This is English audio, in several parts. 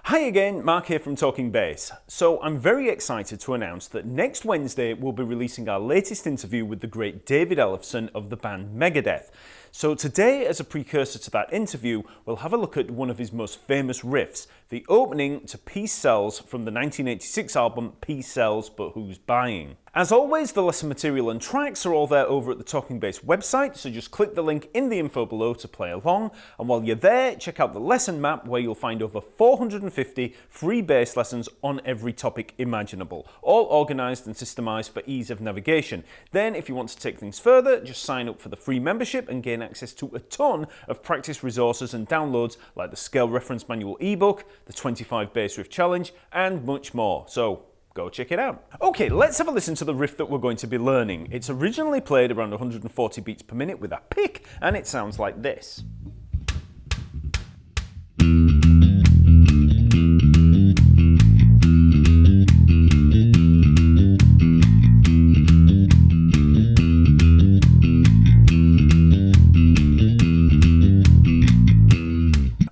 Hi again, Mark here from Talkingbass. So I'm very excited to announce that next Wednesday we'll be releasing our latest interview with the great David Ellefson of the band Megadeth. So today, as a precursor to that interview, we'll have a look at one of his most famous riffs, the opening to Peace Sells from the 1986 album Peace Sells But Who's Buying? As always, the lesson material and tracks are all there over at the Talkingbass website, so just click the link in the info below to play along. And while you're there, check out the lesson map where you'll find over 450 free bass lessons on every topic imaginable, all organised and systemised for ease of navigation. Then, if you want to take things further, just sign up for the free membership and gain access to a ton of practice resources and downloads like the Scale Reference Manual ebook, the 25 Bass Riff Challenge, and much more. So, go check it out. Okay, let's have a listen to the riff that we're going to be learning. It's originally played around 140 beats per minute with a pick, and it sounds like this.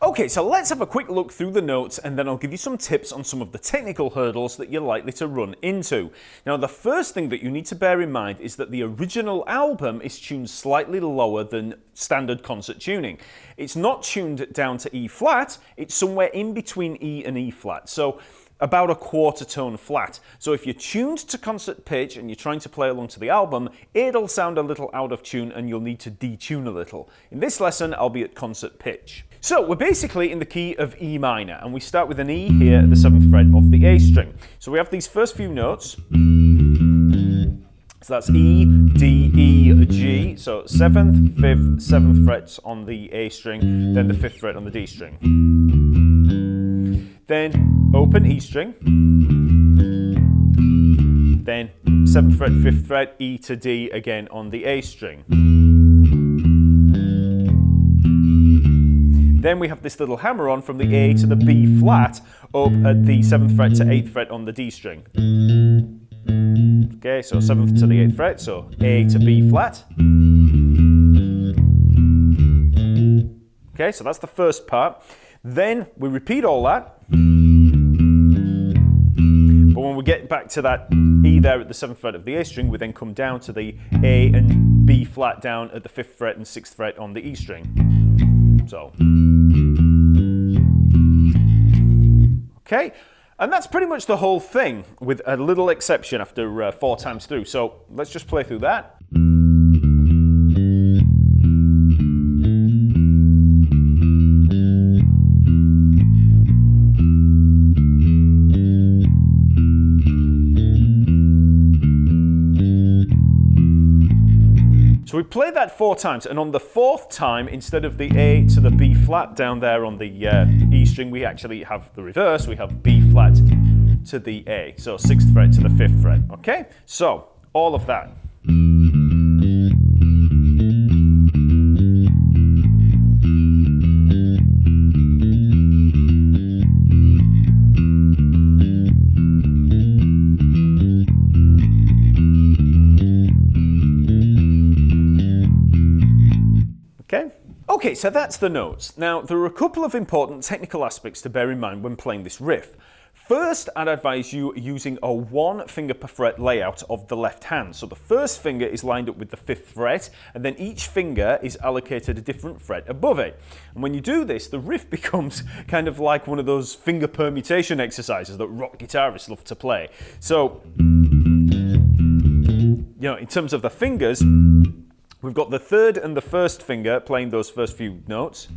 Okay, so let's have a quick look through the notes and then I'll give you some tips on some of the technical hurdles that you're likely to run into. Now, the first thing that you need to bear in mind is that the original album is tuned slightly lower than standard concert tuning. It's not tuned down to E flat, it's somewhere in between E and E flat. So about a quarter tone flat. So if you're tuned to concert pitch and you're trying to play along to the album, it'll sound a little out of tune and you'll need to detune a little. In this lesson, I'll be at concert pitch. So we're basically in the key of E minor, and we start with an E here at the 7th fret of the A string. So we have these first few notes. So that's E, D, E, G. So 7th, 5th, 7th frets on the A string, then the 5th fret on the D string. Then open E string, then 7th fret, 5th fret, E to D again on the A string. Then we have this little hammer on from the A to the B flat up at the 7th fret to 8th fret on the D string. Okay, so 7th to the 8th fret, so A to B flat. Okay, so that's the first part. Then we repeat all that. But when we get back to that E there at the 7th fret of the A string, we then come down to the A and B flat down at the 5th fret and 6th fret on the E string. So, okay, and that's pretty much the whole thing, with a little exception after 4 times through. So let's just play through that. So we play that 4 times, and on the 4th time, instead of the A to the B flat down there on the E string, we actually have the reverse. We have B flat to the A, so 6th fret to the 5th fret, okay? So, all of that. Okay, so that's the notes. Now, there are a couple of important technical aspects to bear in mind when playing this riff. First, I'd advise you using a 1 finger per fret layout of the left hand. So the first finger is lined up with the 5th fret, and then each finger is allocated a different fret above it. And when you do this, the riff becomes kind of like one of those finger permutation exercises that rock guitarists love to play. So, you know, in terms of the fingers, we've got the 3rd and the 1st finger playing those first few notes.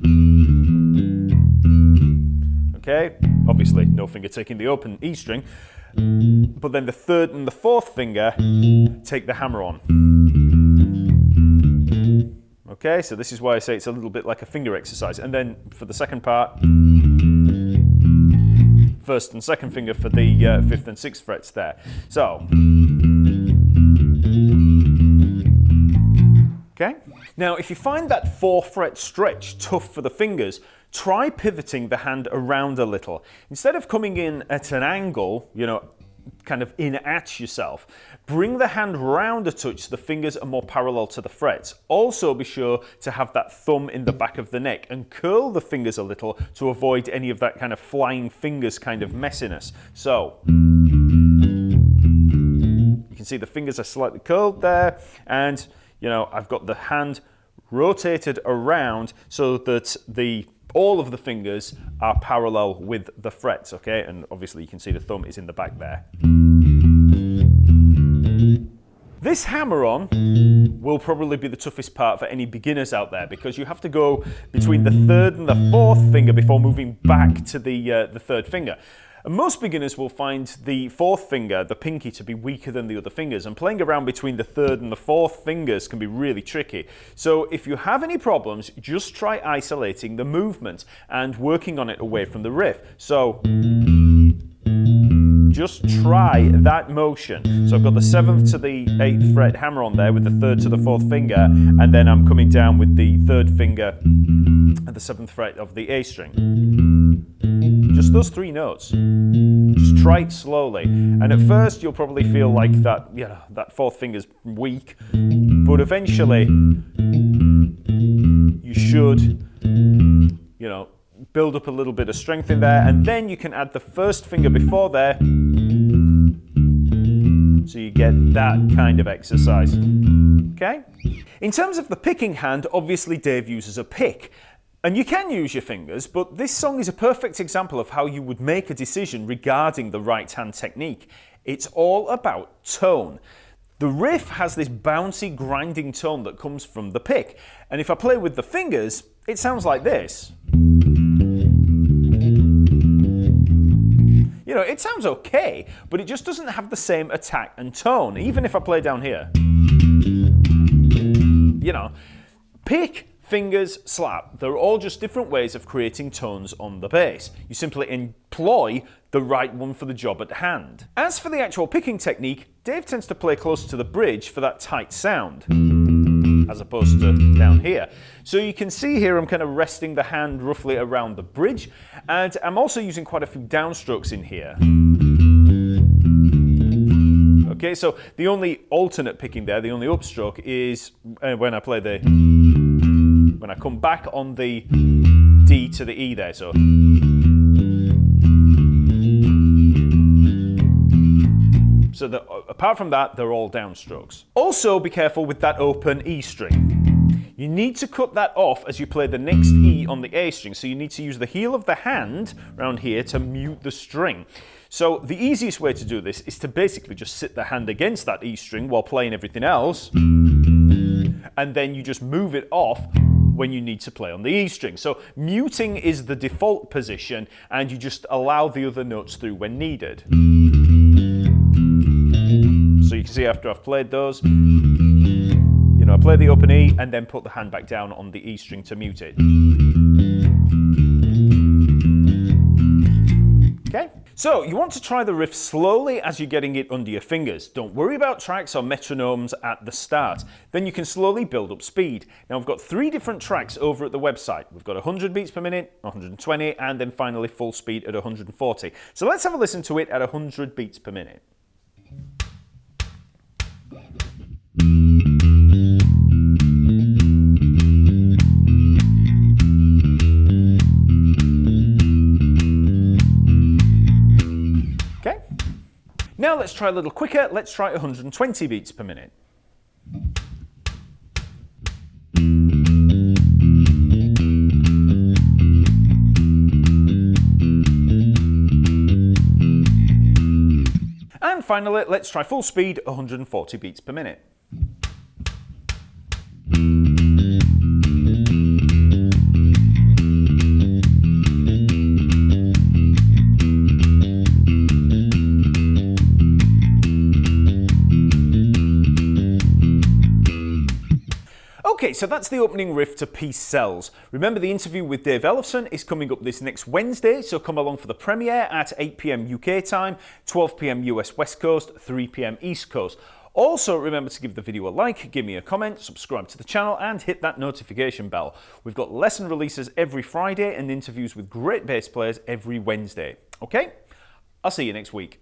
Okay, obviously no finger taking the open E string, but then the 3rd and the 4th finger take the hammer on. Okay, so this is why I say it's a little bit like a finger exercise. And then for the second part, 1st and 2nd finger for the 5th and 6th frets there. So, okay. Now, if you find that 4th fret stretch tough for the fingers, try pivoting the hand around a little. Instead of coming in at an angle, you know, kind of in at yourself. Bring the hand round a touch so the fingers are more parallel to the frets. Also be sure to have that thumb in the back of the neck and curl the fingers a little to avoid any of that kind of flying fingers kind of messiness. So you can see the fingers are slightly curled there, and you know, I've got the hand rotated around so that all of the fingers are parallel with the frets, okay? And obviously you can see the thumb is in the back there. This hammer-on will probably be the toughest part for any beginners out there, because you have to go between the third and the fourth finger before moving back to the third finger. And most beginners will find the fourth finger, the pinky, to be weaker than the other fingers, and playing around between the third and the fourth fingers can be really tricky. So if you have any problems, just try isolating the movement and working on it away from the riff. So just try that motion. So I've got the 7th to the 8th fret hammer on there with the 3rd to the 4th finger, and then I'm coming down with the 3rd finger at the 7th fret of the A string. Just those 3 notes. Just try it slowly. And at first you'll probably feel like that, you know, that 4th finger's weak, but eventually you should, you know, build up a little bit of strength in there, and then you can add the 1st finger before there, so you get that kind of exercise. Okay? In terms of the picking hand, obviously Dave uses a pick. And you can use your fingers, but this song is a perfect example of how you would make a decision regarding the right hand technique. It's all about tone. The riff has this bouncy, grinding tone that comes from the pick. And if I play with the fingers, it sounds like this. You know, it sounds okay, but it just doesn't have the same attack and tone, even if I play down here. You know, pick, fingers, slap, they're all just different ways of creating tones on the bass. You simply employ the right one for the job at hand. As for the actual picking technique, Dave tends to play close to the bridge for that tight sound, as opposed to down here. So you can see here I'm kind of resting the hand roughly around the bridge, and I'm also using quite a few downstrokes in here. Okay, so the only alternate picking there, the only upstroke, is when I play when I come back on the D to the E there, so. So apart from that, they're all downstrokes. Also be careful with that open E string. You need to cut that off as you play the next E on the A string, so you need to use the heel of the hand around here to mute the string. So the easiest way to do this is to basically just sit the hand against that E string while playing everything else, and then you just move it off when you need to play on the E string. So muting is the default position, and you just allow the other notes through when needed. So you can see after I've played those, you know, I play the open E and then put the hand back down on the E string to mute it. Okay? So you want to try the riff slowly as you're getting it under your fingers. Don't worry about tracks or metronomes at the start. Then you can slowly build up speed. Now I've got 3 different tracks over at the website. We've got 100 beats per minute, 120, and then finally full speed at 140. So let's have a listen to it at 100 beats per minute. Now let's try a little quicker, let's try 120 beats per minute. And finally, let's try full speed, 140 beats per minute. Okay, so that's the opening riff to Peace Sells. Remember, the interview with Dave Ellefson is coming up this next Wednesday, so come along for the premiere at 8 PM UK time, 12 PM US West Coast, 3 PM East Coast. Also, remember to give the video a like, give me a comment, subscribe to the channel, and hit that notification bell. We've got lesson releases every Friday and interviews with great bass players every Wednesday. Okay? I'll see you next week.